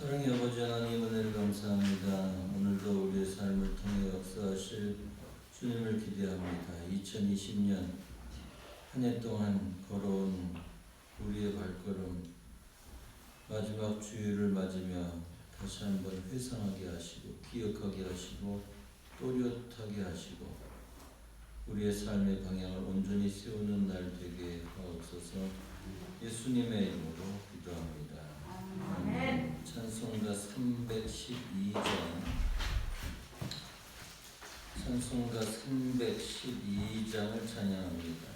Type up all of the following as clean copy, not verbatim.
사랑의 아버지 하나님 은혜를 감사합니다. 오늘도 우리의 삶을 통해 역사하실 주님을 기대합니다. 2020년 한 해 동안 걸어온 우리의 발걸음 마지막 주일을 맞으며 다시 한번 회상하게 하시고 기억하게 하시고 또렷하게 하시고 우리의 삶의 방향을 온전히 세우는 날 되게 하옵소서. 예수님의 이름으로 기도합니다. 아멘. 찬송가 312장 찬송가 312장을 찬양합니다.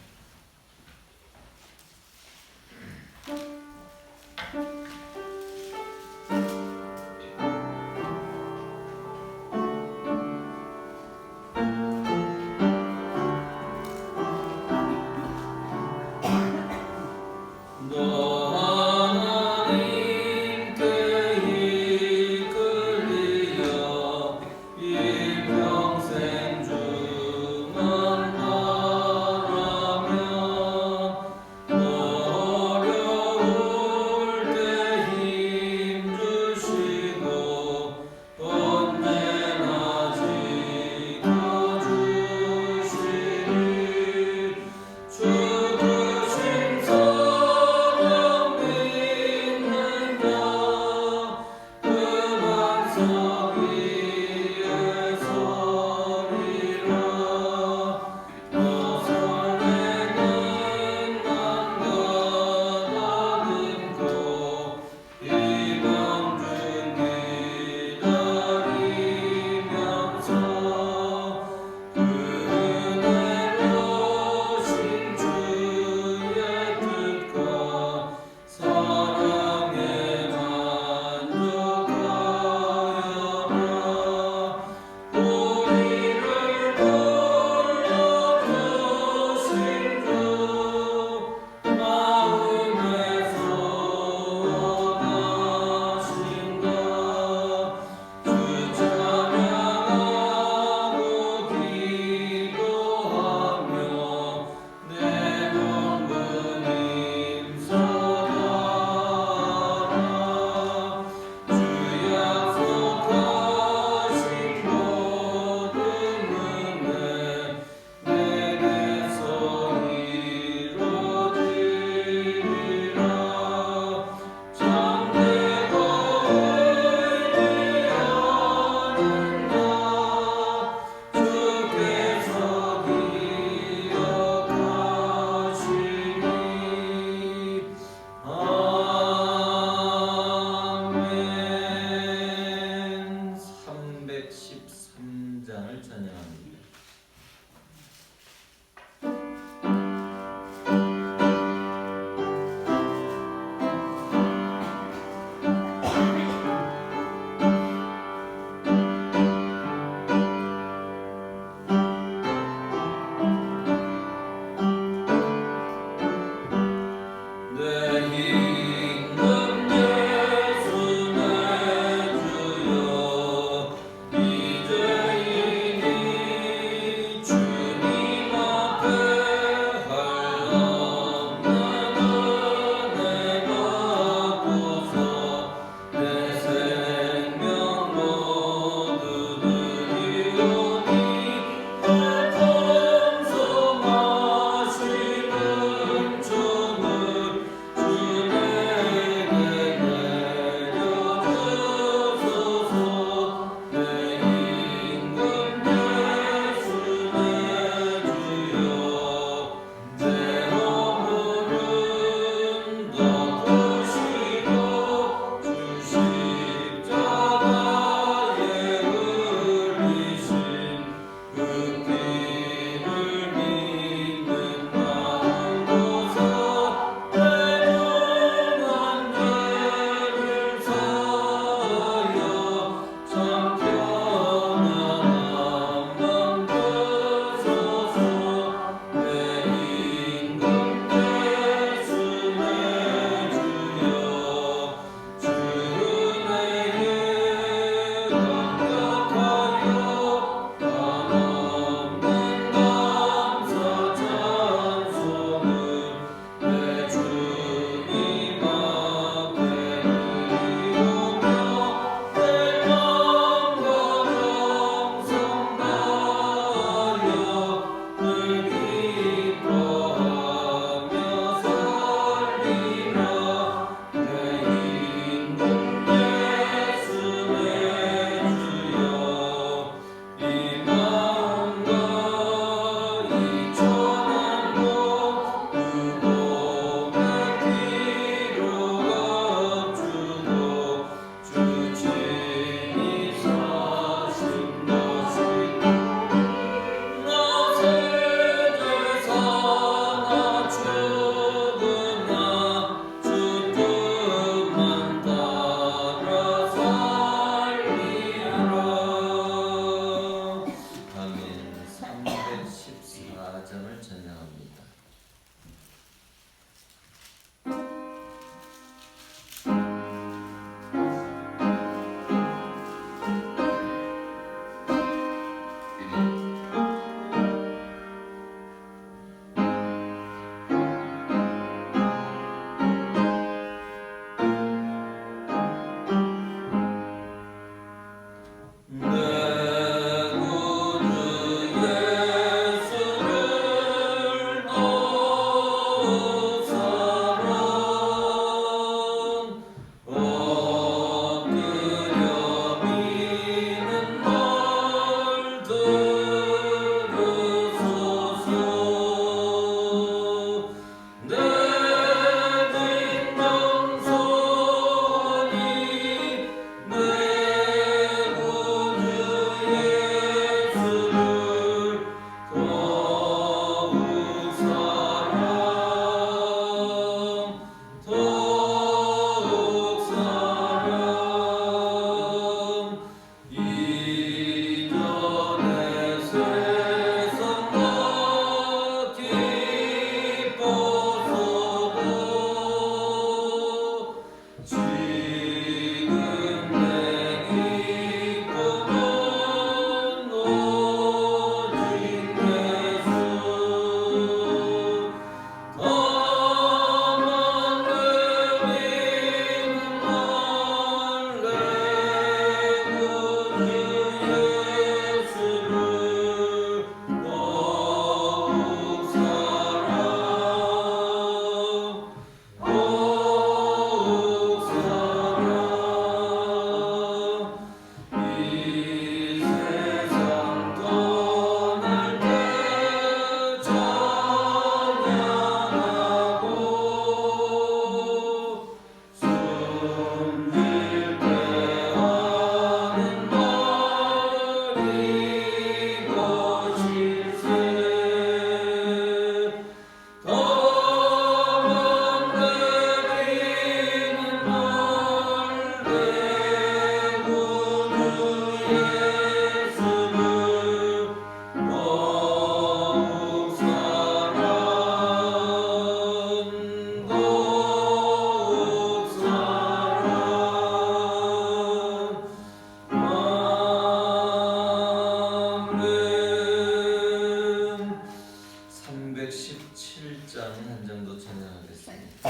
일평생 주만 바라 8장 한 장도 찬양하겠습니다.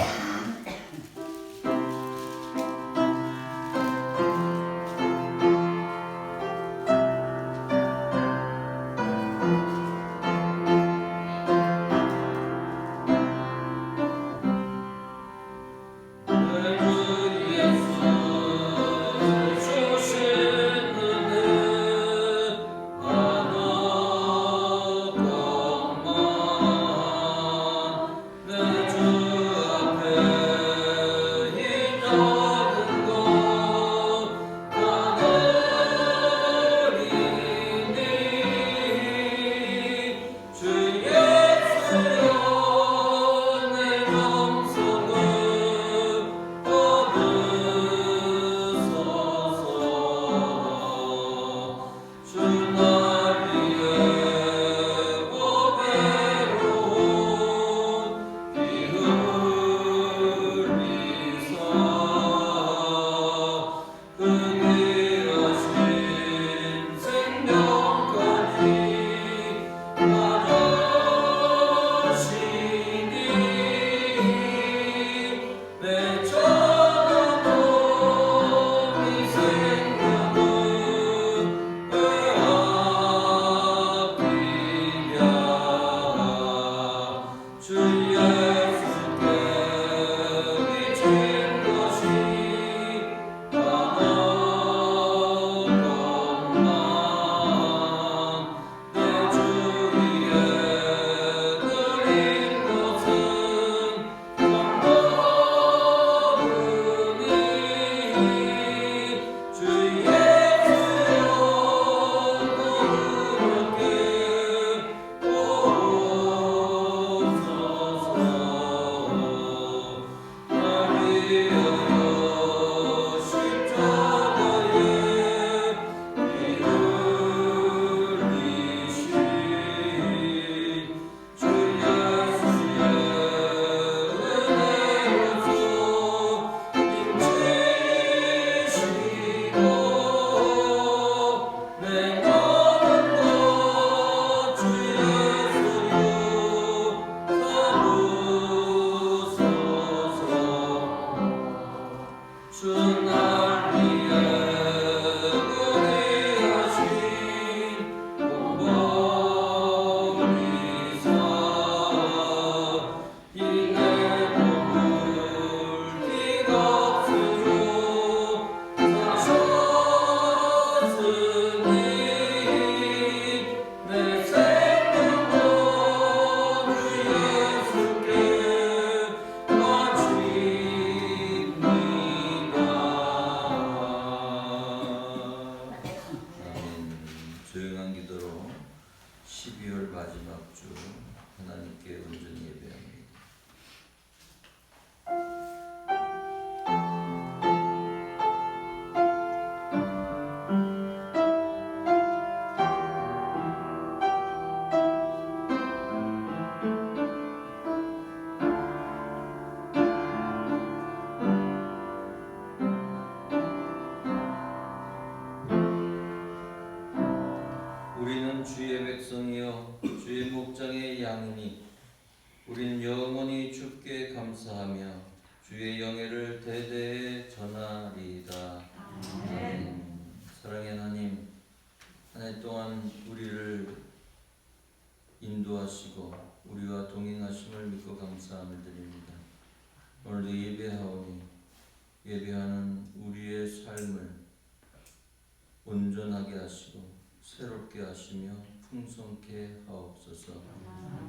우리는 주의 백성이여 주의 목장의 양이니 우리는 영원히 주께 감사하며 주의 영예를 대대에 전하리이다. 아멘. 사랑의 하나님, 한 해 동안 우리를 인도하시고 우리와 동행하심을 믿고 감사함을 드립니다. 오늘도 예배하오니 예배하는 우리의 삶을 온전하게 하시고 새롭게 하시며 풍성케 하옵소서.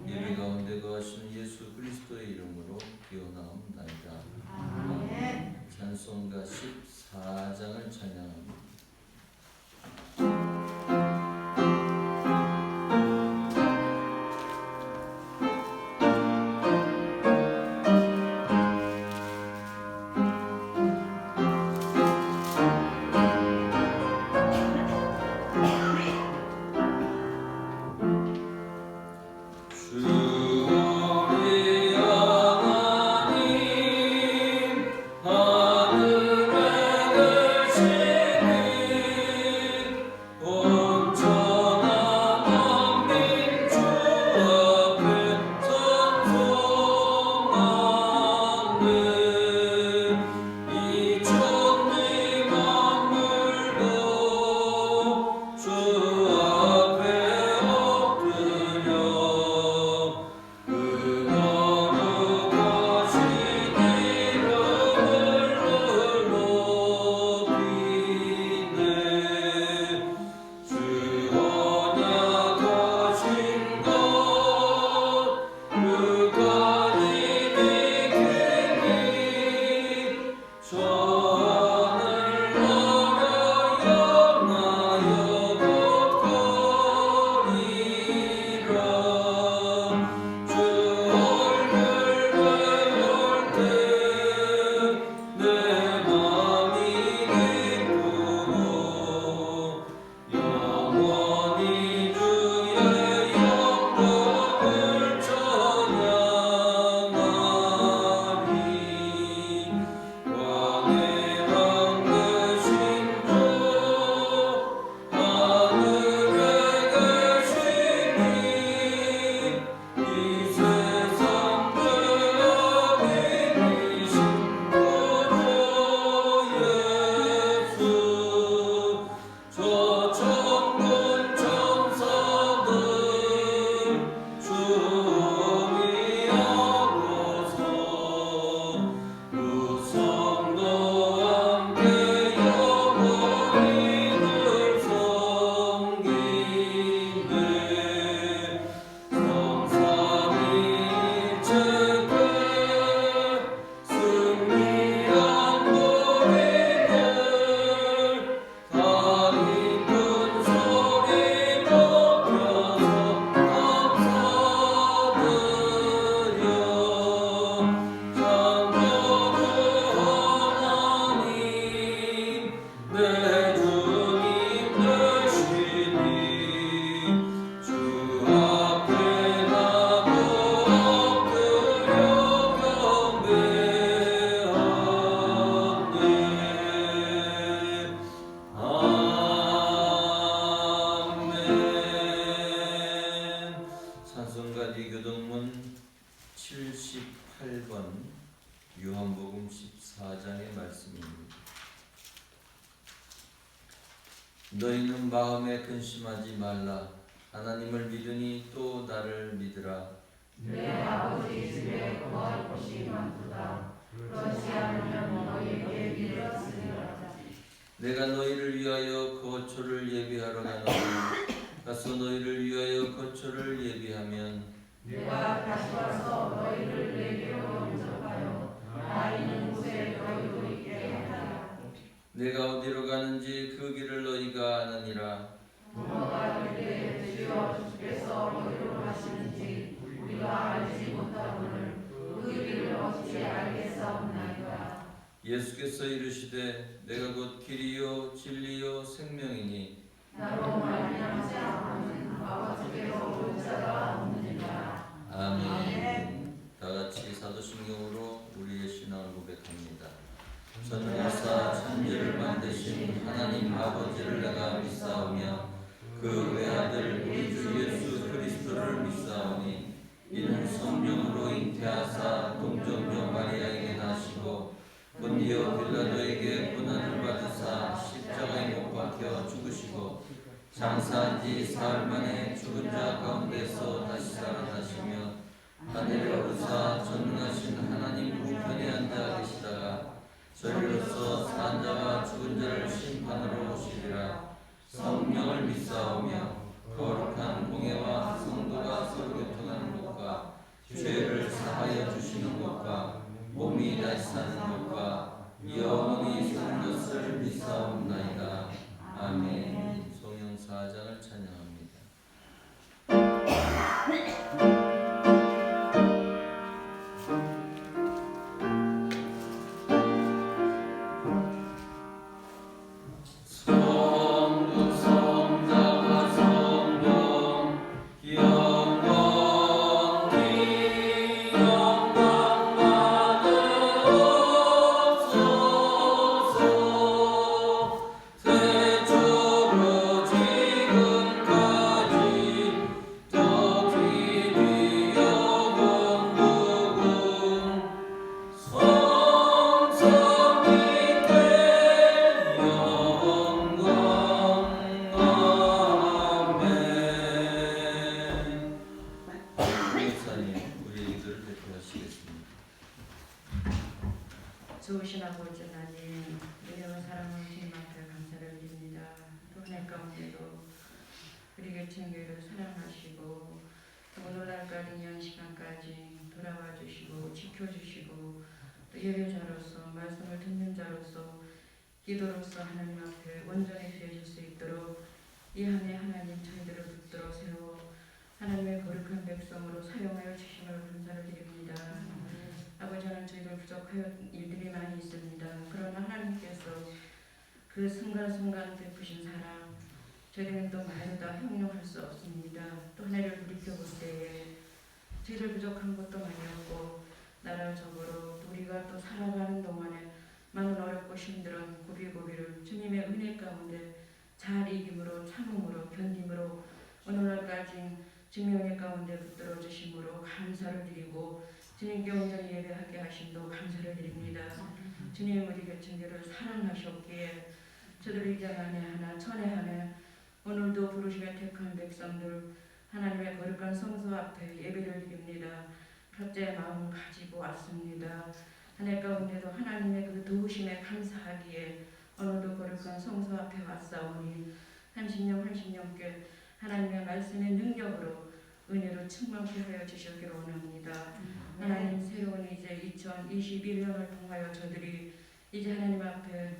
예배 가운데 거하시는 예수 그리스도의 이름으로 기원하옵나이다. 찬송가 14장을 찬양합니다. 하늘에 계시는 8번 요한복음 14장의 말씀입니다. 너희는 마음에 근심하지 말라. 하나님을 믿으니 또 나를 믿으라. 내 아버지 집에 거할 곳이 많도다. 그렇지 않으면 너희에게 이르렀으리라. 내가 너희를 위하여 거처를 예비하러 가노니 가서 너희를 위하여 거처를 예비하면 내가 다시 와서 너희를 내게로 영접하여 나 있는 곳에 너희도 있게 하리라. 내가 어디로 가는지 그 길을 너희가 아느니라. 너가 이르되 주여 주께서 어디로 가시는지 우리가 알지 못하거늘 그 길을 어찌 알겠사옵나이까. 예수께서 이르시되 내가 곧 길이요 진리요 생명이니 나로 말미암지 않고는 아버지께로 올 자가 없느니라. 아멘. 다같이 사도신경으로 우리의 신앙을 고백합니다. 전능하사 천지를 만드신 하나님 아버지를 내가 믿사오며 그 외아들 우리 주 예수 그리스도를 믿사오니 이는 성령으로 잉태하사 동정녀 마리아에게 나시고 본디오 빌라도에게 고난을 받으사 십자가에 못 박혀 죽으시고 장사한 지 사흘 만에 죽은 자 가운데서 다시 살아나시며 하늘에 오르사 전능하신 하나님 우편에 앉아 계시다가 저리로서 산 자와 죽은 자를 심판으로 오시리라. 성령을 믿사오며 거룩한 공예와 성도가 서로 교통하는 것과 죄를 사하여 주시는 것과 몸이 다시 사는 것과 영원히 사는 것을 믿사옵나이다. 아멘. 성령 4장을 찬양합니다. 좋으신 아버지 하나님, 은혜와 사랑을 주님 앞에 감사를 드립니다. 또 은혜 가운데도 우리 개천교회를 사랑하시고 오늘날까지 이 시간까지 돌아와 주시고 지켜주시고 또 예배자로서 말씀을 듣는 자로서 기도로서 하나님 앞에 온전히 드려질 수 있도록 이 한 해 하나님 저희들을 붙들어 세워 하나님의 거룩한 백성으로 사용하여 주심을 감사를 드립니다. 아버지 하나님 저희들 부족하여 일들이 많이 있습니다. 그러나 하나님께서 그 순간순간 베푸신 사랑 저희들은 또 말로 다 형용할 수 없습니다. 또 한 해를 돌이켜볼 때에 저희들 부족한 것도 많이 없고 나라적으로 또 우리가 또 살아가는 동안에 많은 어렵고 힘들은 고비고비를 주님의 은혜 가운데 잘 이김으로 참음으로 견딤으로 오늘날까지 주님의 은혜 가운데 붙들어 주심으로 감사를 드리고 주님께 온전히 예배하게 하심도 감사를 드립니다. 주님 우리 개천교를 사랑하셨기에 저들이 이제 한 해 하나 천해 하나 오늘도 부르심에 택한 백성들 하나님의 거룩한 성소 앞에 예배를 드립니다. 각자의 마음을 가지고 왔습니다. 한 해 가운데도 하나님의 그 도우심에 감사하기에 오늘도 거룩한 성소 앞에 왔사오니 한심령 한심령께 하나님의 말씀의 능력으로 은혜로 충만케 하여 주시기를 원합니다. 하나님 새로운 이제 2021년을 통하여 저들이 이제 하나님 앞에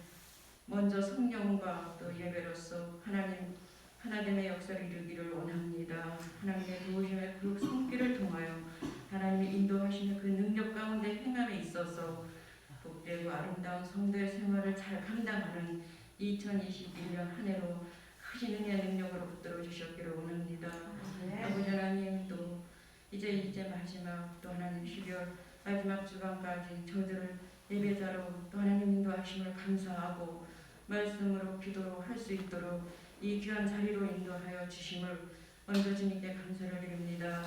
먼저 성령과 또 예배로서 하나님 하나님의 역사를 이루기를 원합니다. 하나님의 도우심의 그 손길을 통하여 하나님의 인도하시는 그 능력 가운데 행함에 있어서 복되고 아름다운 성도의 생활을 잘 감당하는 2021년 한 해로 크신 은혜의 능력으로 붙들어 주셨기를 원합니다. 아버지 하나님 또 이제 마지막 또 하나님 12월 마지막 주간까지 저희들을 예배자로 또 하나님 인도하심을 감사하고 말씀으로 기도로 할 수 있도록 이 귀한 자리로 인도하여 주심을 먼저 주님께 감사를 드립니다.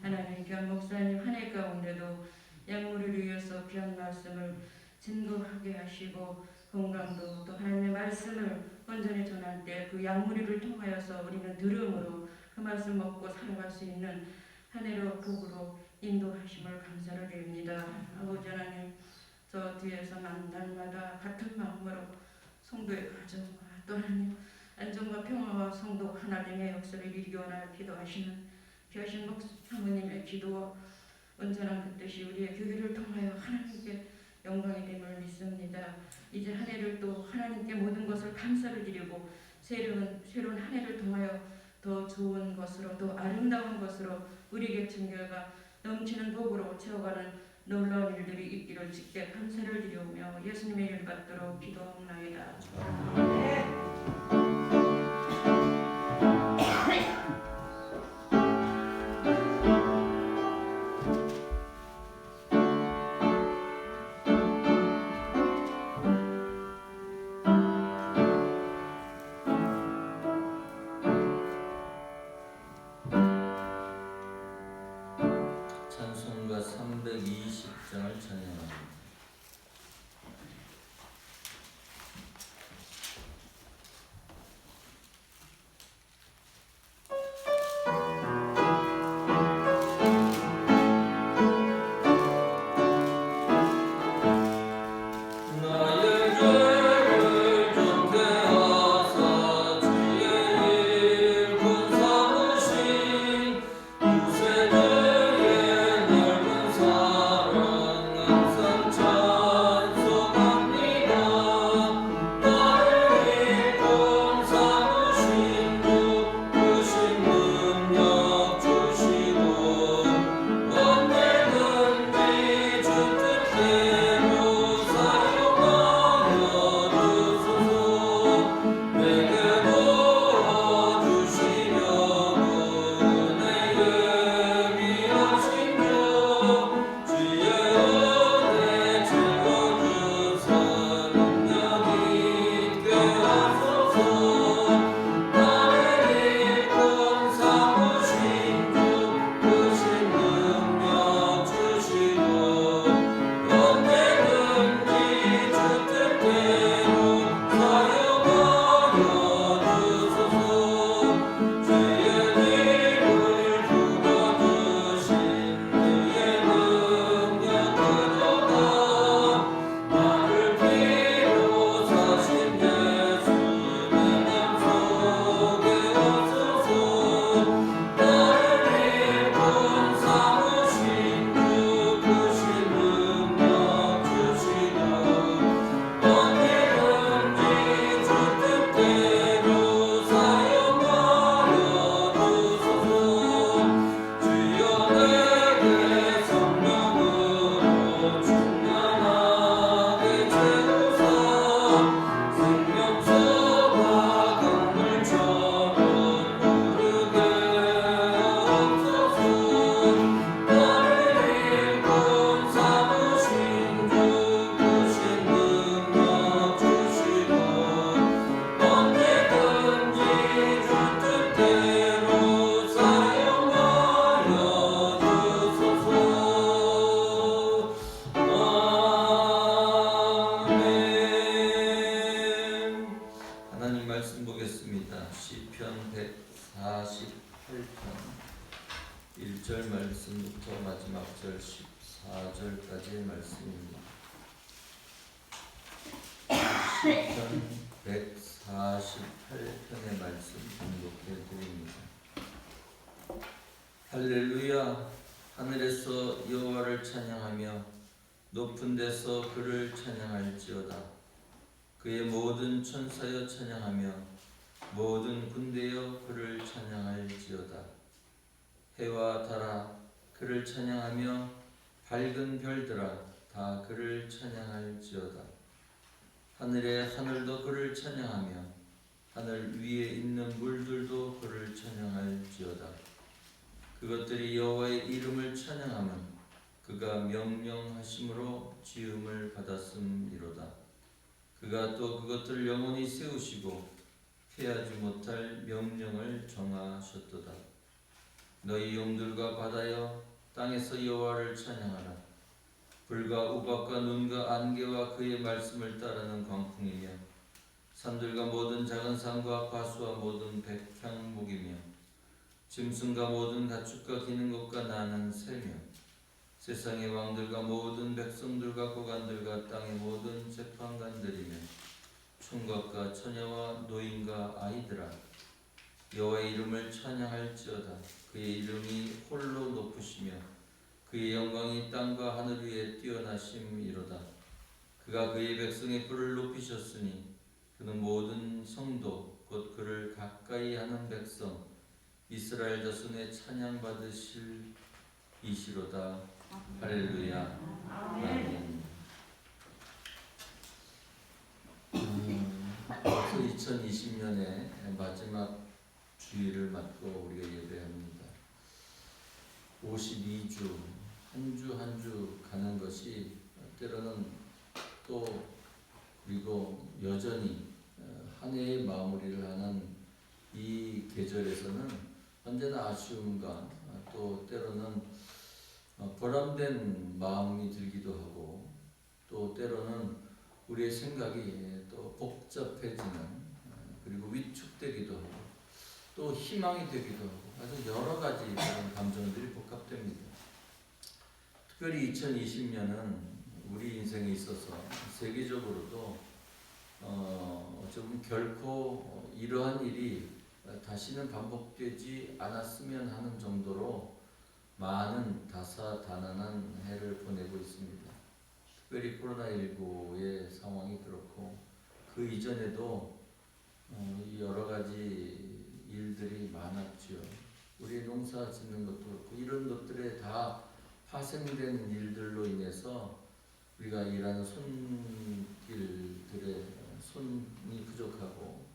하나님 귀한 목사님 한 해 가운데도 약물을 위해서 귀한 말씀을 증거하게 하시고 건강도 또 하나님의 말씀을 온전히 전할 때 그 약물이를 통하여서 우리는 들음으로 그 말씀 먹고 살아갈 수 있는 한 해로 복으로 인도하심을 감사를 드립니다. 아버지 하나님, 저 뒤에서 날마다 같은 마음으로 성도의 가정과 또 하나님 안정과 평화와 성도 하나님의 역사를 이루기 원하여 기도하시는 귀하신 사모님의 기도와 온전한 그 뜻이 우리의 교회를 통하여 하나님께 영광이 됨을 믿습니다. 이제 한 해를 또 하나님께 모든 것을 감사를 드리고 새로운 한 해를 통하여 더 좋은 것으로 더 아름다운 것으로 우리 개천교회가 넘치는 복으로 채워가는 놀라운 일들이 있기를 주께 감사를 드리오며 예수님의 이름 받도록 기도하옵나이다. 찬송가 320장을 찬양합니다. 말씀 보겠습니다. 시편 148편 1절 말씀부터 마지막 절 14절까지의 말씀입니다. 시편 148편의 말씀 봉독해 드립니다. 할렐루야. 하늘에서 여호와를 찬양하며 높은 데서 그를 찬양할지어다. 그의 모든 천사여 찬양하며 모든 군대여 그를 찬양할지어다. 해와 달아 그를 찬양하며 밝은 별들아 다 그를 찬양할지어다. 하늘의 하늘도 그를 찬양하며 하늘 위에 있는 물들도 그를 찬양할지어다. 그것들이 여호와의 이름을 찬양하면 그가 명령하심으로 지음을 받았음이로다. 그가 또 그것들을 영원히 세우시고 피하지 못할 명령을 정하셨도다. 너희 용들과 바다여 땅에서 여호와를 찬양하라. 불과 우박과 눈과 안개와 그의 말씀을 따르는 광풍이며 산들과 모든 작은 산과 과수와 모든 백향목이며 짐승과 모든 가축과 기는 것과 나는 새며 세상의 왕들과 모든 백성들과 고관들과 땅의 모든 재판관들이며 총각과 처녀와 노인과 아이들아 여호와의 이름을 찬양할지어다. 그의 이름이 홀로 높으시며 그의 영광이 땅과 하늘 위에 뛰어나심이로다. 그가 그의 백성의 뿔을 높이셨으니 그는 모든 성도 곧 그를 가까이 하는 백성 이스라엘 자손의 찬양 받으실 이시로다. 할렐루야. 아멘. 벌써 2020년의 마지막 주일을 맞고 우리가 예배합니다. 52주 한 주 한 주 가는 것이 때로는 또 그리고 여전히 한 해의 마무리를 하는 이 계절에서는 언제나 아쉬움과 또 때로는 보람된 마음이 들기도 하고 또 때로는 우리의 생각이 또 복잡해지는 그리고 위축되기도 하고 또 희망이 되기도 하고 아주 여러 가지 그런 감정들이 복합됩니다. 특별히 2020년은 우리 인생에 있어서 세계적으로도 좀 결코 이러한 일이 다시는 반복되지 않았으면 하는 정도로 많은 다사다난한 해를 보내고 있습니다. 특별히 코로나19의 상황이 그렇고 그 이전에도 여러 가지 일들이 많았죠. 우리 농사 짓는 것도 그렇고 이런 것들에 다 파생된 일들로 인해서 우리가 일하는 손길들의 손이 부족하고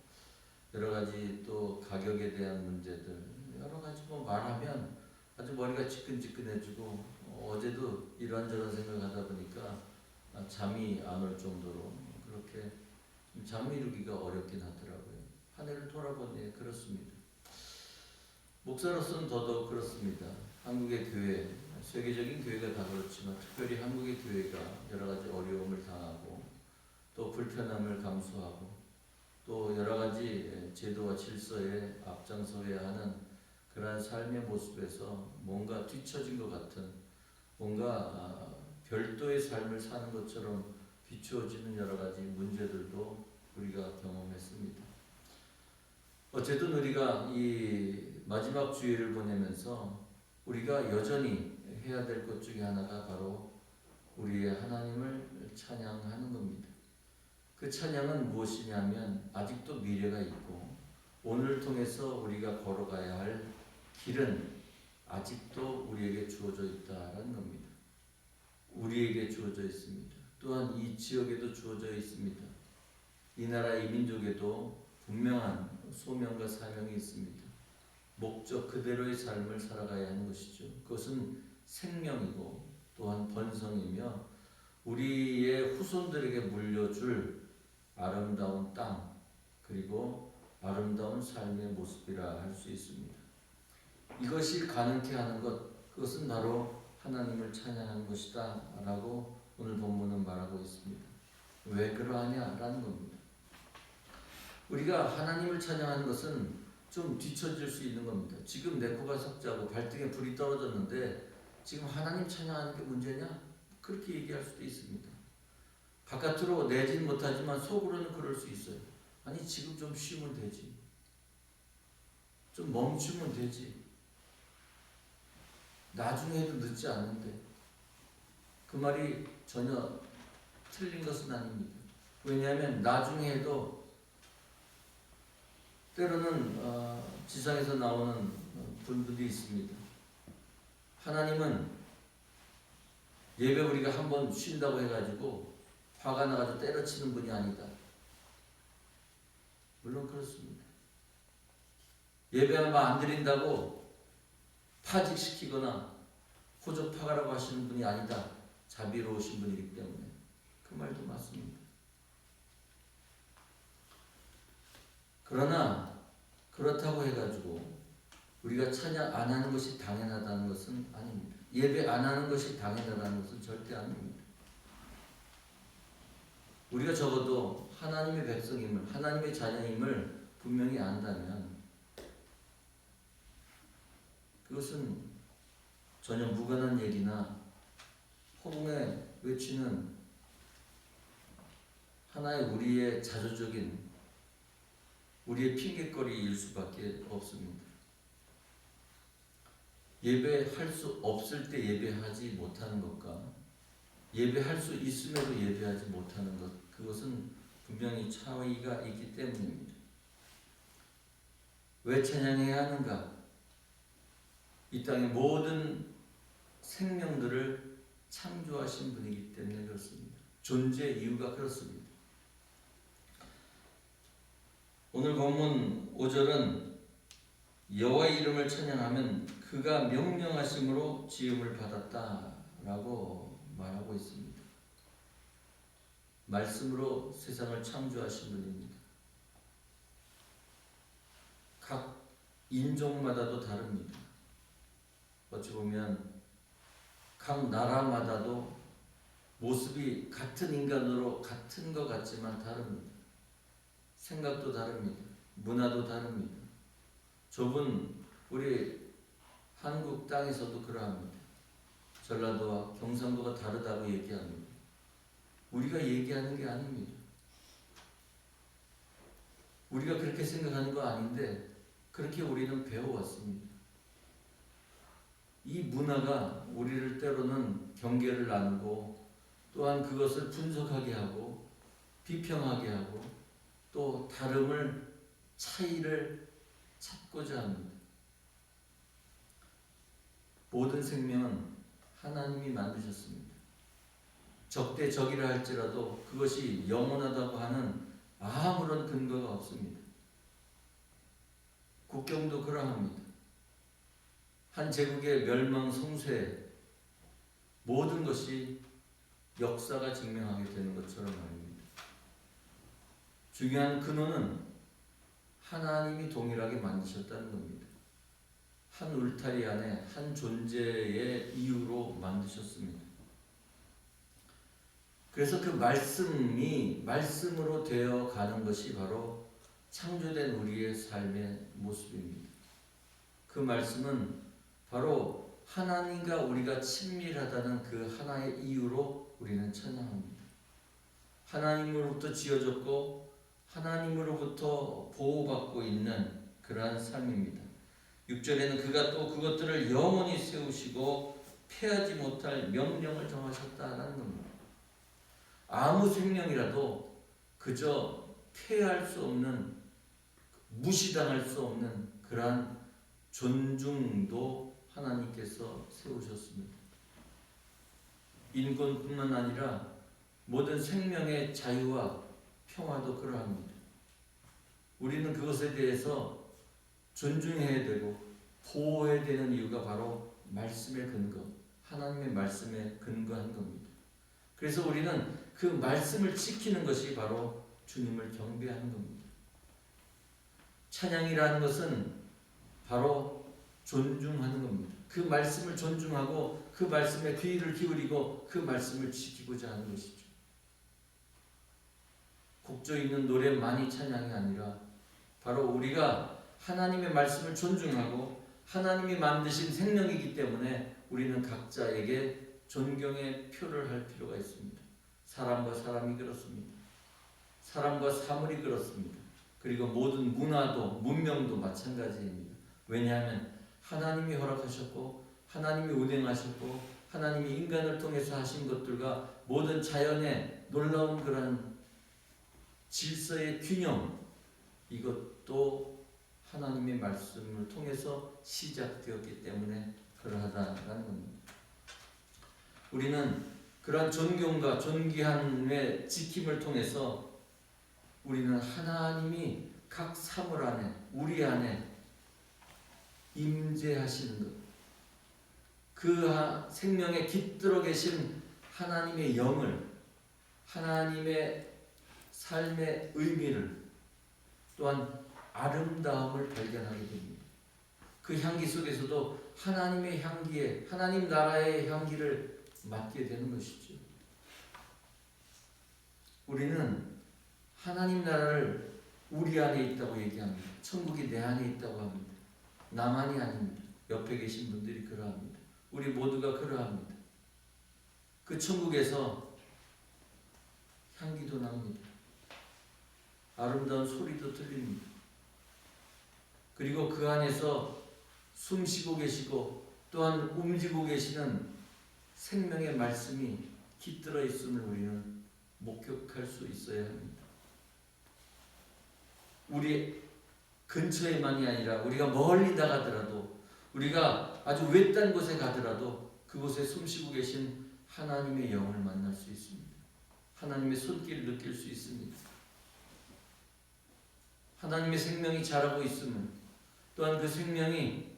여러 가지 또 가격에 대한 문제들 여러 가지 말하면 아주 머리가 지끈지끈해지고 어제도 이런저런 생각하다 보니까 잠이 안 올 정도로 그렇게 잠 이루기가 어렵긴 하더라고요. 한 해를 돌아보니 그렇습니다. 목사로서는 더더욱 그렇습니다. 한국의 교회, 세계적인 교회가 다 그렇지만 특별히 한국의 교회가 여러 가지 어려움을 당하고 또 불편함을 감수하고 또 여러 가지 제도와 질서에 앞장서야 하는 그러한 삶의 모습에서 뭔가 뒤처진 것 같은 뭔가 별도의 삶을 사는 것처럼 비추어지는 여러 가지 문제들도 우리가 경험했습니다. 어쨌든 우리가 이 마지막 주일을 보내면서 우리가 여전히 해야 될 것 중에 하나가 바로 우리의 하나님을 찬양하는 겁니다. 그 찬양은 무엇이냐면 아직도 미래가 있고 오늘을 통해서 우리가 걸어가야 할 길은 아직도 우리에게 주어져 있다는 겁니다. 우리에게 주어져 있습니다. 또한 이 지역에도 주어져 있습니다. 이 나라 이 민족에도 분명한 소명과 사명이 있습니다. 목적 그대로의 삶을 살아가야 하는 것이죠. 그것은 생명이고 또한 번성이며 우리의 후손들에게 물려줄 아름다운 땅 그리고 아름다운 삶의 모습이라 할 수 있습니다. 이것이 가능케 하는 것 그것은 바로 하나님을 찬양하는 것이다 라고 오늘 본문은 말하고 있습니다. 왜 그러하냐라는 겁니다. 우리가 하나님을 찬양하는 것은 좀 뒤처질 수 있는 겁니다. 지금 내 코가 석자고 발등에 불이 떨어졌는데 지금 하나님 찬양하는 게 문제냐? 그렇게 얘기할 수도 있습니다. 바깥으로 내진 못하지만 속으로는 그럴 수 있어요. 아니 지금 좀 쉬면 되지. 좀 멈추면 되지. 나중에 해도 늦지 않는데. 그 말이 전혀 틀린 것은 아닙니다. 왜냐하면 나중에 해도 때로는 지상에서 나오는 분들이 있습니다. 하나님은 예배 우리가 한번 쉰다고 해가지고 화가 나가지고 때려치는 분이 아니다. 물론 그렇습니다. 예배 얼마 안 드린다고 파직시키거나 호접하라고 하시는 분이 아니다. 자비로우신 분이기 때문에 그 말도 맞습니다. 그러나 그렇다고 해가지고 우리가 찬양 안 하는 것이 당연하다는 것은 아닙니다. 예배 안 하는 것이 당연하다는 것은 절대 아닙니다. 우리가 적어도 하나님의 백성임을, 하나님의 자녀임을 분명히 안다면 그것은 전혀 무관한 얘기나 허공에 외치는 하나의 우리의 자조적인 우리의 핑계거리일 수밖에 없습니다. 예배할 수 없을 때 예배하지 못하는 것과 예배할 수 있음에도 예배하지 못하는 것, 그것은 분명히 차이가 있기 때문입니다. 왜 찬양해야 하는가? 이 땅의 모든 생명들을 창조하신 분이기 때문에 그렇습니다. 존재 이유가 그렇습니다. 오늘 본문 5절은 여호와의 이름을 찬양하면 그가 명령하심으로 지음을 받았다라고 말하고 있습니다. 말씀으로 세상을 창조하신 분입니다. 각 인종마다도 다릅니다. 어찌 보면 각 나라마다도 모습이 같은 인간으로 같은 것 같지만 다릅니다. 생각도 다릅니다. 문화도 다릅니다. 좁은 우리 한국 땅에서도 그러합니다. 전라도와 경상도가 다르다고 얘기합니다. 우리가 얘기하는 게 아닙니다. 우리가 그렇게 생각하는 거 아닌데 그렇게 우리는 배워왔습니다. 이 문화가 우리를 때로는 경계를 나누고 또한 그것을 분석하게 하고 비평하게 하고 또 다름을 차이를 찾고자 합니다. 모든 생명은 하나님이 만드셨습니다. 적대적이라 할지라도 그것이 영원하다고 하는 아무런 근거가 없습니다. 국경도 그러합니다. 한 제국의 멸망 성쇠 모든 것이 역사가 증명하게 되는 것처럼 말입니다. 중요한 근원은 하나님이 동일하게 만드셨다는 겁니다. 한 울타리 안에 한 존재의 이유로 만드셨습니다. 그래서 그 말씀이 말씀으로 되어 가는 것이 바로 창조된 우리의 삶의 모습입니다. 그 말씀은 바로 하나님과 우리가 친밀하다는 그 하나의 이유로 우리는 찬양합니다. 하나님으로부터 지어졌고 하나님으로부터 보호받고 있는 그러한 삶입니다. 6절에는 그가 또 그것들을 영원히 세우시고 패하지 못할 명령을 정하셨다는 겁니다. 아무 생명이라도 그저 패할 수 없는, 무시당할 수 없는 그러한 존중도 하나님께서 세우셨습니다. 인권뿐만 아니라 모든 생명의 자유와 평화도 그러합니다. 우리는 그것에 대해서 존중해야 되고 보호해야 되는 이유가 바로 말씀의 근거, 하나님의 말씀에 근거한 겁니다. 그래서 우리는 그 말씀을 지키는 것이 바로 주님을 경배하는 겁니다. 찬양이라는 것은 바로 존중하는 겁니다. 그 말씀을 존중하고 그 말씀에 귀를 기울이고 그 말씀을 지키고자 하는 것이죠. 곡조 있는 노래만이 찬양이 아니라 바로 우리가 하나님의 말씀을 존중하고 하나님이 만드신 생명이기 때문에 우리는 각자에게 존경의 표를 할 필요가 있습니다. 사람과 사람이 그렇습니다. 사람과 사물이 그렇습니다. 그리고 모든 문화도 문명도 마찬가지입니다. 왜냐하면 하나님이 허락하셨고 하나님이 운행하셨고 하나님이 인간을 통해서 하신 것들과 모든 자연의 놀라운 그런 질서의 균형, 이것도 하나님의 말씀을 통해서 시작되었기 때문에 그러하다는 겁니다. 우리는 그러한 존경과 존귀함의 지킴을 통해서 우리는 하나님이 각 사물 안에, 우리 안에 임재하시는 것, 그 생명에 깃들어 계신 하나님의 영을, 하나님의 삶의 의미를, 또한 아름다움을 발견하게 됩니다. 그 향기 속에서도 하나님의 향기에, 하나님 나라의 향기를 맡게 되는 것이죠. 우리는 하나님 나라를 우리 안에 있다고 얘기합니다. 천국이 내 안에 있다고 합니다. 나만이 아닙니다. 옆에 계신 분들이 그러합니다. 우리 모두가 그러합니다. 그 천국에서 향기도 납니다. 아름다운 소리도 들립니다. 그리고 그 안에서 숨쉬고 계시고 또한 움직이고 계시는 생명의 말씀이 깃들어 있음을 우리는 목격할 수 있어야 합니다. 우리 근처에만이 아니라 우리가 멀리 나가더라도, 우리가 아주 외딴 곳에 가더라도 그곳에 숨쉬고 계신 하나님의 영을 만날 수 있습니다. 하나님의 손길을 느낄 수 있습니다. 하나님의 생명이 자라고 있음을, 또한 그 생명이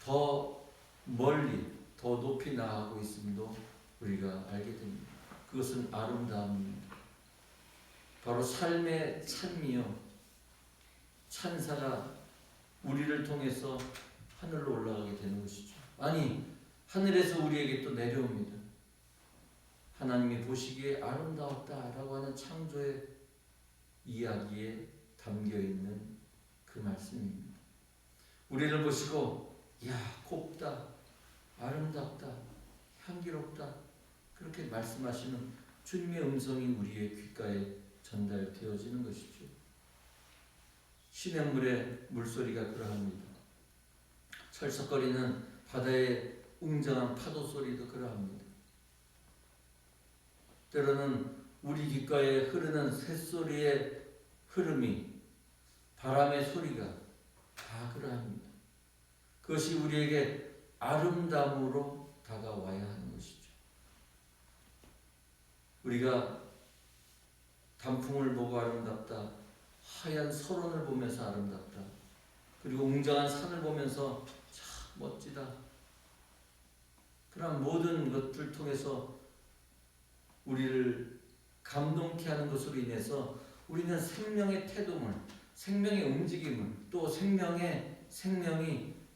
더 멀리 더 높이 나아가고 있음도 우리가 알게 됩니다. 그것은 아름다움입니다. 바로 삶의 찬미요, 찬사가 우리를 통해서 하늘로 올라가게 되는 것이죠. 아니, 하늘에서 우리에게 또 내려옵니다. 하나님이 보시기에 아름다웠다라고 하는 창조의 이야기에 담겨있는 그 말씀입니다. 우리를 보시고 야, 곱다, 아름답다, 향기롭다, 그렇게 말씀하시는 주님의 음성이 우리의 귓가에 전달되어지는 것이죠. 시냇물의 물소리가 그러합니다. 철썩거리는 바다의 웅장한 파도 소리도 그러합니다. 때로는 우리 귓가에 흐르는 새소리의 흐름이, 바람의 소리가 다 그러합니다. 그것이 우리에게 아름다움으로 다가와야 하는 것이죠. 우리가 단풍을 보고 아름답다, 하얀 설원을 보면서 아름답다, 그리고 웅장한 산을 보면서 참 멋지다, 그런 모든 것들 통해서 우리를 감동케 하는 것으로 인해서 우리는 생명의 태동을, 생명의 움직임을, 또 생명이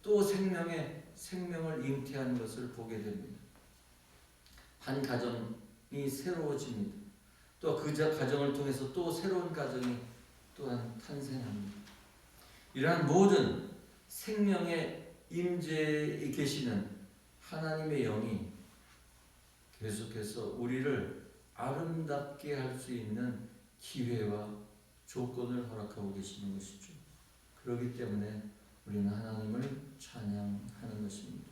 또 생명의 생명을 잉태하는 것을 보게 됩니다. 한 가정이 새로워집니다. 또 그 가정을 통해서 또 새로운 가정이 또한 탄생합니다. 이러한 모든 생명의 임재에 계시는 하나님의 영이 계속해서 우리를 아름답게 할 수 있는 기회와 조건을 허락하고 계시는 것이죠. 그렇기 때문에 우리는 하나님을 찬양하는 것입니다.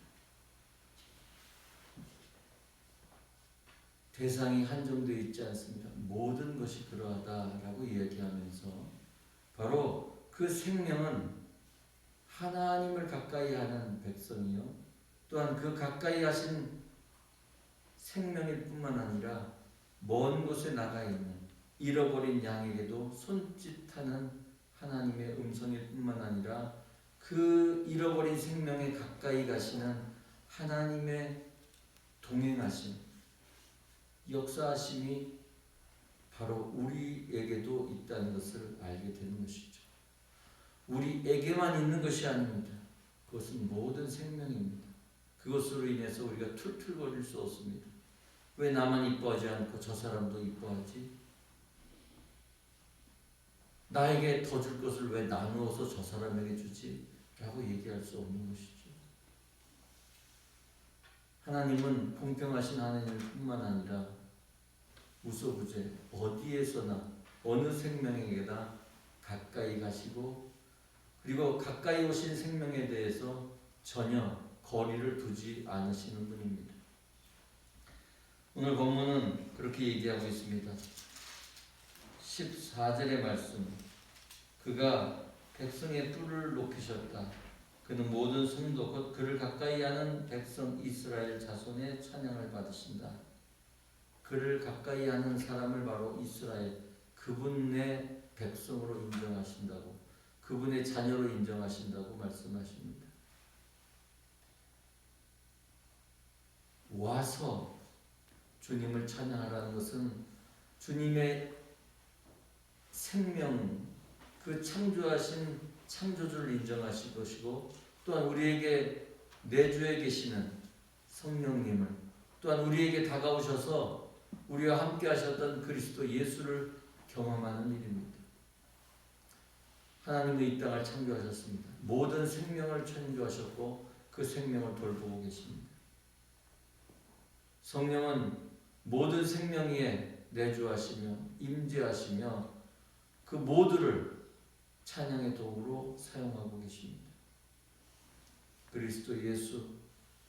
대상이 한정되어 있지 않습니다. 모든 것이 그러하다라고 이야기하면서 바로 그 생명은 하나님을 가까이 하는 백성이요, 또한 그 가까이 하신 생명일 뿐만 아니라 먼 곳에 나가 있는 잃어버린 양에게도 손짓하는 하나님의 음성일 뿐만 아니라 그 잃어버린 생명에 가까이 가시는 하나님의 동행하심, 역사하심이 바로 우리에게도 있다는 것을 알게 되는 것이죠. 우리에게만 있는 것이 아닙니다. 그것은 모든 생명입니다. 그것으로 인해서 우리가 툴툴거릴 수 없습니다. 왜 나만 이뻐하지 않고 저 사람도 이뻐하지? 나에게 더 줄 것을 왜 나누어서 저 사람에게 주지? 라고 얘기할 수 없는 것이죠. 하나님은 공평하신 하나님일 뿐만 아니라 무소부재 어디에서나 어느 생명에게나 가까이 가시고, 그리고 가까이 오신 생명에 대해서 전혀 거리를 두지 않으시는 분입니다. 오늘 본문은 그렇게 얘기하고 있습니다. 14절의 말씀, 그가 백성의 뿔을 높이셨다. 그는 모든 성도 곧 그를 가까이 하는 백성 이스라엘 자손의 찬양을 받으신다. 그를 가까이 하는 사람을 바로 이스라엘, 그분의 백성으로 인정하신다고, 그분의 자녀로 인정하신다고 말씀하십니다. 와서 주님을 찬양하라는 것은 주님의 생명, 그 창조하신 창조주를 인정하실 것이고, 또한 우리에게 내주에 계시는 성령님을, 또한 우리에게 다가오셔서 우리와 함께 하셨던 그리스도 예수를 경험하는 일입니다. 하나님은 이 땅을 창조하셨습니다. 모든 생명을 창조하셨고 그 생명을 돌보고 계십니다. 성령은 모든 생명 위에 내주하시며 임재하시며 그 모두를 찬양의 도구로 사용하고 계십니다. 그리스도 예수,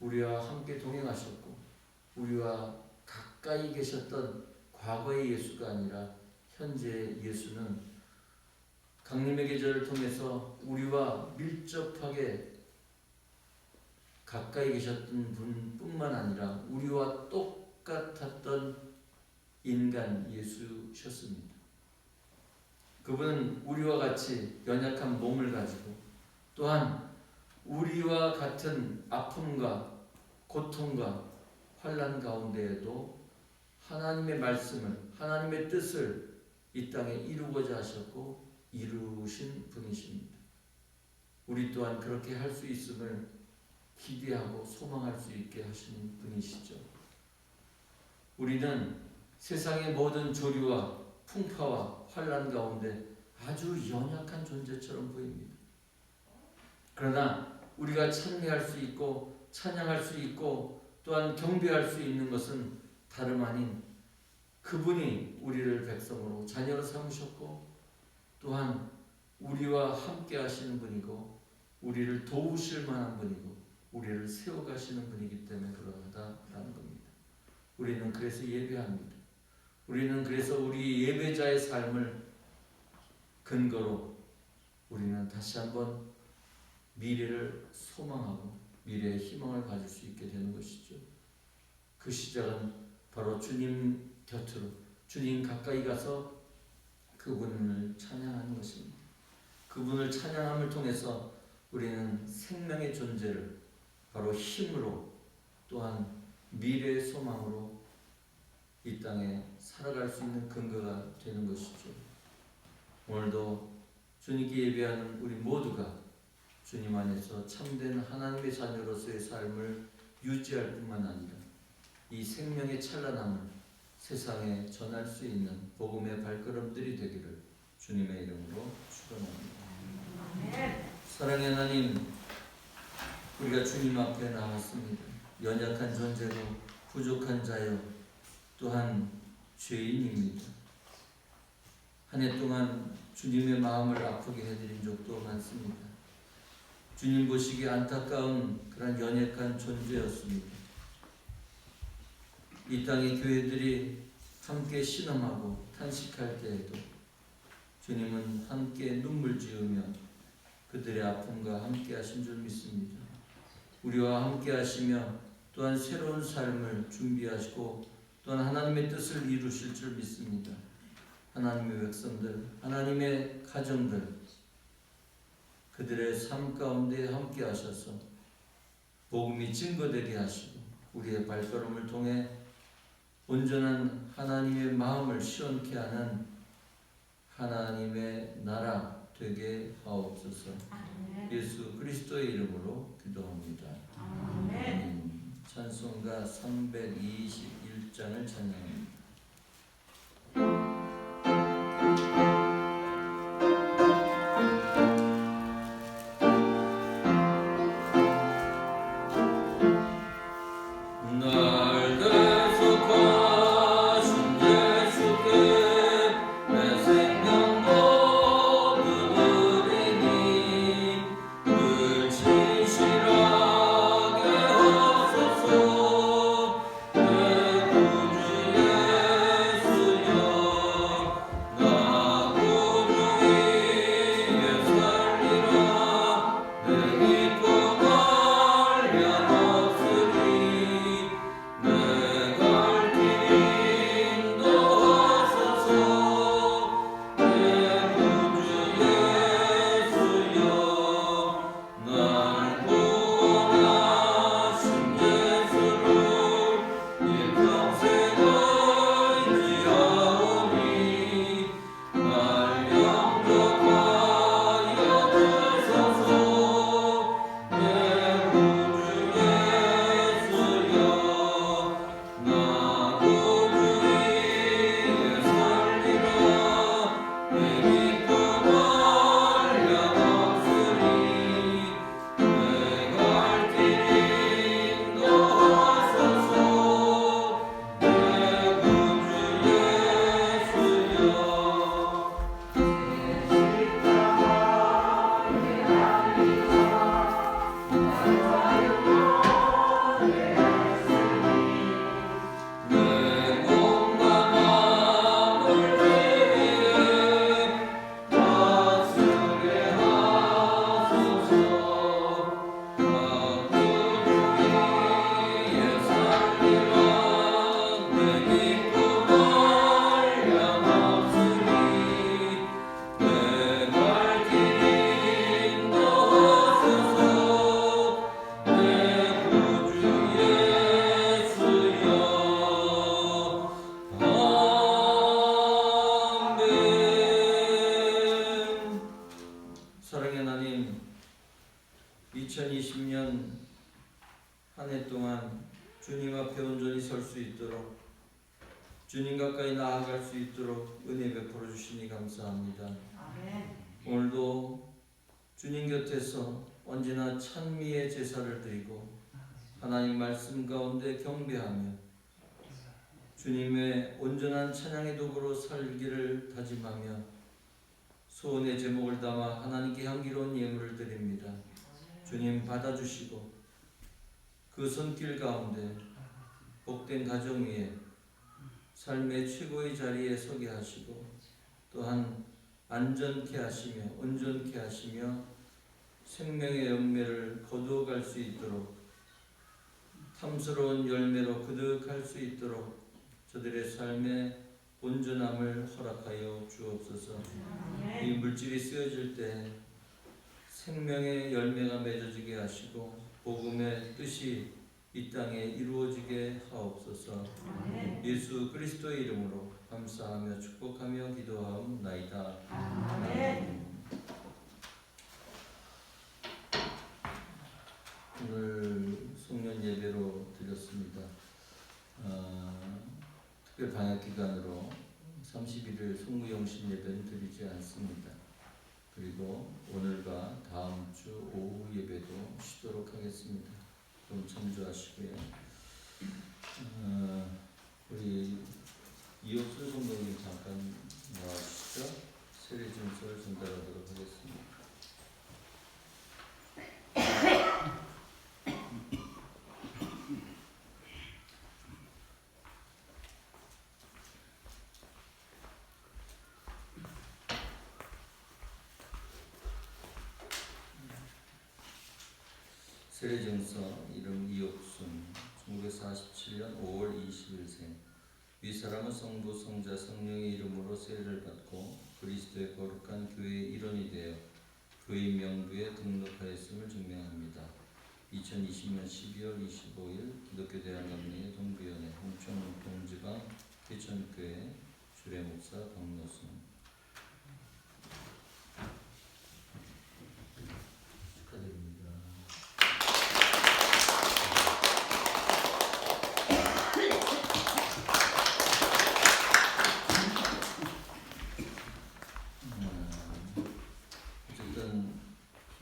우리와 함께 동행하셨고 우리와 가까이 계셨던 과거의 예수가 아니라 현재의 예수는 강림의 계절을 통해서 우리와 밀접하게 가까이 계셨던 분뿐만 아니라 우리와 똑같았던 인간 예수셨습니다. 그분은 우리와 같이 연약한 몸을 가지고 또한 우리와 같은 아픔과 고통과 환난 가운데에도 하나님의 말씀을, 하나님의 뜻을 이 땅에 이루고자 하셨고 이루신 분이십니다. 우리 또한 그렇게 할 수 있음을 기대하고 소망할 수 있게 하시는 분이시죠. 우리는 세상의 모든 조류와 풍파와 환난 가운데 아주 연약한 존재처럼 보입니다. 그러나 우리가 찬미할 수 있고 찬양할 수 있고 또한 경배할 수 있는 것은 다름 아닌 그분이 우리를 백성으로 자녀로 삼으셨고 또한 우리와 함께 하시는 분이고 우리를 도우실 만한 분이고 우리를 세워가시는 분이기 때문에 그러하다라는 겁니다. 우리는 그래서 예배합니다. 우리는 그래서 우리 예배자의 삶을 근거로 우리는 다시 한번 미래를 소망하고 미래의 희망을 가질 수 있게 되는 것이죠. 그 시작은 바로 주님 곁으로, 주님 가까이 가서 그분을 찬양하는 것입니다. 그분을 찬양함을 통해서 우리는 생명의 존재를 바로 힘으로 또한 미래의 소망으로 이 땅에 살아갈 수 있는 근거가 되는 것이죠. 오늘도 주님께 예배하는 우리 모두가 주님 안에서 참된 하나님의 자녀로서의 삶을 유지할 뿐만 아니라 이 생명의 찬란함을 세상에 전할 수 있는 복음의 발걸음들이 되기를 주님의 이름으로 축원합니다. 사랑의 하나님, 우리가 주님 앞에 나왔습니다. 연약한 존재로 부족한 자요 또한 죄인입니다. 한 해 동안 주님의 마음을 아프게 해드린 적도 많습니다. 주님 보시기에 안타까운 그런 연약한 존재였습니다. 이 땅의 교회들이 함께 신음하고 탄식할 때에도 주님은 함께 눈물 지으며 그들의 아픔과 함께 하신 줄 믿습니다. 우리와 함께 하시며 또한 새로운 삶을 준비하시고 또한 하나님의 뜻을 이루실 줄 믿습니다. 하나님의 백성들, 하나님의 가정들, 그들의 삶 가운데 함께 하셔서 복음이 증거되게 하시고 우리의 발걸음을 통해 온전한 하나님의 마음을 시원케 하는 하나님의 나라 되게 하옵소서. 예수 그리스도의 이름으로 기도합니다. 아멘. 찬송가 321장을 찬양합니다. 진실하게 하소서. 내 구주의 주님 가까이 나아갈 수 있도록 은혜 베풀어 주시니 감사합니다. 아멘. 오늘도 주님 곁에서 언제나 찬미의 제사를 드리고 하나님 말씀 가운데 경배하며 주님의 온전한 찬양의 도구로 살기를 다짐하며 소원의 제목을 담아 하나님께 향기로운 예물을 드립니다. 주님 받아주시고 그 손길 가운데 복된 가정 위에 삶의 최고의 자리에 서게 하시고 또한 안전케 하시며 온전케 하시며 생명의 열매를 거두어갈 수 있도록 탐스러운 열매로 그득할 수 있도록 저들의 삶의 온전함을 허락하여 주옵소서. 이 물질이 쓰여질 때 생명의 열매가 맺어지게 하시고 복음의 뜻이 이 땅에 이루어지게 하옵소서. 예수 그리스도의 이름으로 감사하며 축복하며 기도하옵나이다. 아멘. 오늘 송년 예배로 드렸습니다. 특별 방역 기간으로 31일 송무영신 예배는 드리지 않습니다. 그리고 오늘과 다음 주 오후 예배도 쉬도록 하겠습니다. 좀 참조하시고요. 우리 이옥순 성도님 잠깐 나와주시죠. 세례 증서를 전달하도록 하겠습니다. 세례증서 이름 이옥순 1947년 5월 20일생 윗사람은 성부 성자 성령의 이름으로 세례를 받고 그리스도의 거룩한 교회의 일원이 되어 교회 명부에 등록하였음을 증명합니다. 2020년 12월 25일 기독교대학원의 동부연회 홍천 동지방 회천교회 주례목사 박노순 축하드립니다. 어쨌든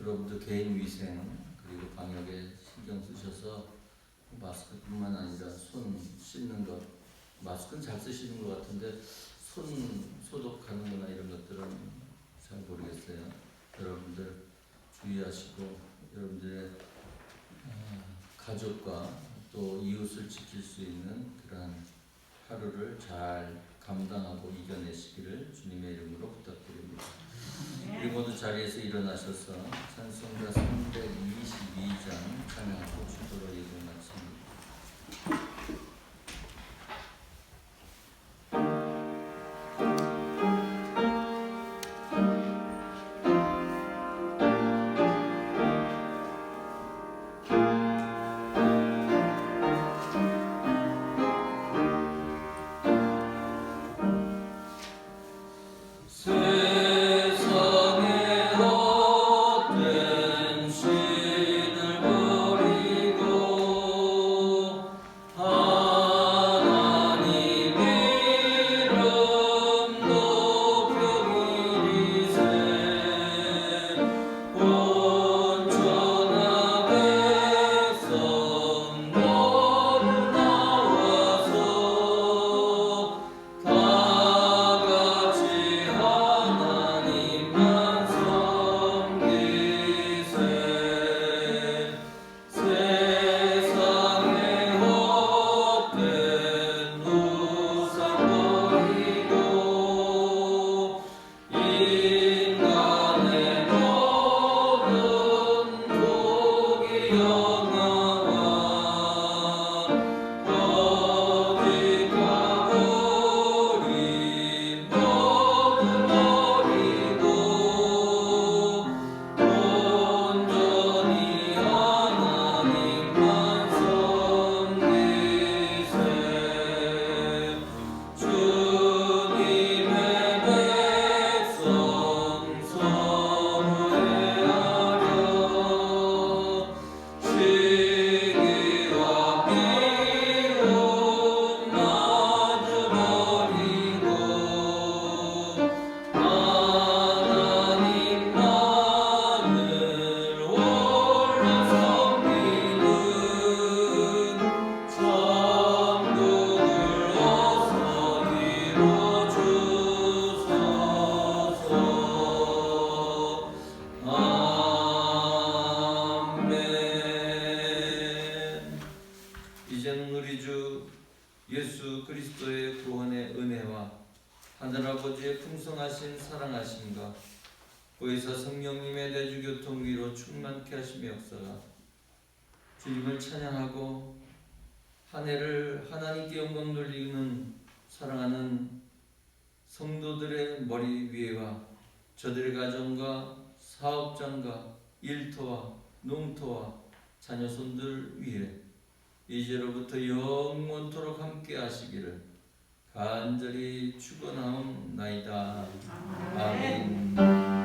여러분들 개인 위생 그리고 방역에 신경 쓰셔서 마스크뿐만 아니라 손 씻는 것, 마스크는 잘 쓰시는 것 같은데 손 소독하는 거나 이런 것들은 잘 모르겠어요. 여러분들 주의하시고 여러분들의 가족과 또 이웃을 지킬 수 있는 그러한 하루를 잘 감당하고 이겨내시기를 주님의 이름으로 부탁드립니다. 우리 모두 자리에서 일어나셔서 찬송가 322장 찬양하고 주도로 예배 마칩니다. 신을 버리고 그리스도의 구원의 은혜와 하늘아버지의 풍성하신 사랑하심과 보혜사 성령님의 내주교통 위로 충만케 하시며 역사가 주님을 찬양하고 한 해를 하나님께 영광 돌리는 사랑하는 성도들의 머리 위에와 저들의 가정과 사업장과 일터와 농터와 자녀손들 위에 이제로부터 영원토록 함께 하시기를 간절히 축원하옵나이다. 아멘.